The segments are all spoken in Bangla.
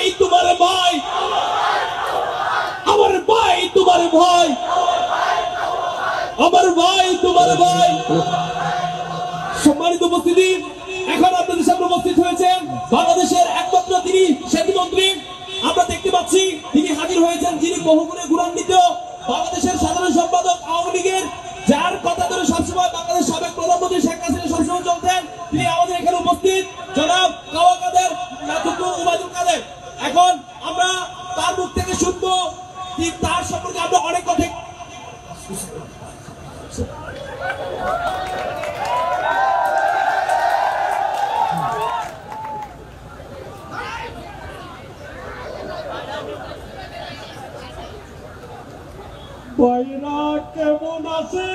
ভাই তোমার ভাই, আমার ভাই তোমার ভাই, আমার ভাই তোমার ভাই। সম্মানিত উপস্থিতি, এখন আপনাদের সামনে উপস্থিত হয়েছেন বাংলাদেশের একমাত্র তিনি সেতুমন্ত্রী। আমরা দেখতে পাচ্ছি তিনি হাজির হয়েছেন, যিনি বহুগুণে গুণান্বিত বাংলাদেশের সাধারণ সম্পাদক আওয়ামী লীগের, যার কথা ধরে সবসময় বাংলাদেশ সাবেক প্রধানমন্ত্রী শেখ হাসিনা সবসময় চলতেন। তিনি আমাদের এখানে উপস্থিত, জনাব কাওয়া কাদের উবাইদুল কাদের। এখন আমরা তার মুখ থেকে শুনবো তার সম্পর্কে আমরা অনেক কথা। ভাইরা কেমন আছে?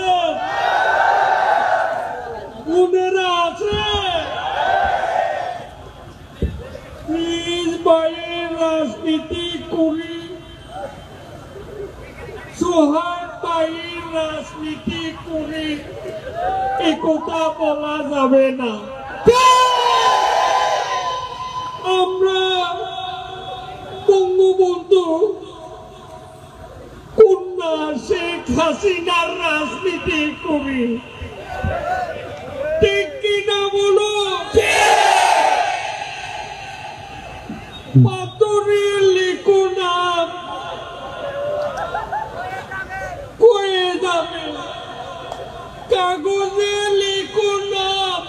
বোনেরা আছে? প্লিজ ভাইয়ের রাজনীতি করি, সোহাগ ভাইয়ের রাজনীতি করি, একথা বলা যাবে না। আমরা বঙ্গবন্ধু কন্যা শেখ হাসিনার রাজনীতি করি, ঠিক কিনা বলো? পাথরে লিখো নাম, কয়ে যাবে, কাগজে লিখো নাম,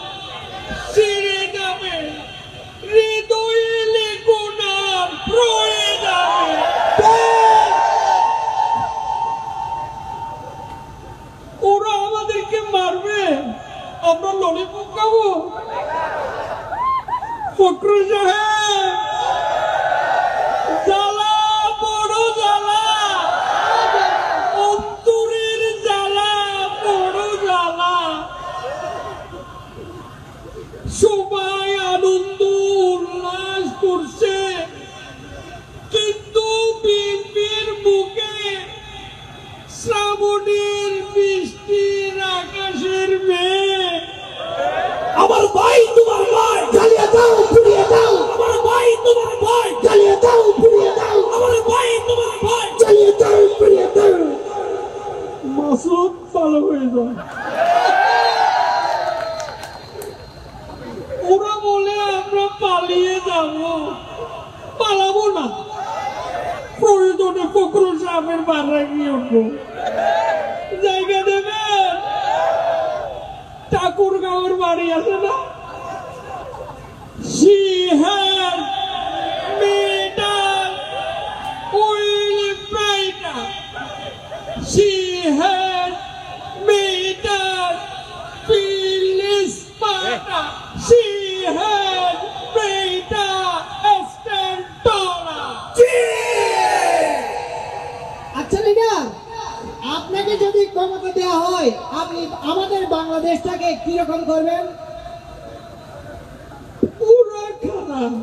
ছিঁড়ে যাবে, হৃদয়ে লিখো নাম, রয়ে যাবে। ওরা আমাদেরকে মারবে, আমরা ললিপপ খাবো? ফখরুল সাহেব, জ্বালা বড় জ্বালা, অন্তরের জ্বালা বড় জ্বালা। সবাই আনন্দ উল্লাস করছে, কিন্তু বিপির মুখে শ্রাবণের বৃষ্টির আকাশের মেঘ। আমার ভাই তোমার ভাই, জ্বালিয়ে দাও, পুড়িয়ে দাও। আমার ভাই তোমার ভাই, জ্বালিয়ে দাও, পুড়িয়ে দাও। আমার ভাই তোমার ভাই, জ্বালিয়ে দাও, পুড়িয়ে দাও। মাসুদ ভালো হয়ে যায়। ওরা বলে আমরা পালিয়ে যাব, পালাবো না। প্রয়োজনে ফখরুল সাহেবের বাড়ায় গিয়ে উঠবো। জায়গা দেবেন? ঠাকুরগাঁওয়ের বাড়ি আছে না? She had made us oil brighter. She had made us feel smarter. She had made us stand taller. আচ্ছা লিডার, আপনাকে যদি ক্ষমতা দেওয়া হয়, আপনি আমাদের বাংলাদেশটাকে কিরকম করবেন? পুরা খারাপ।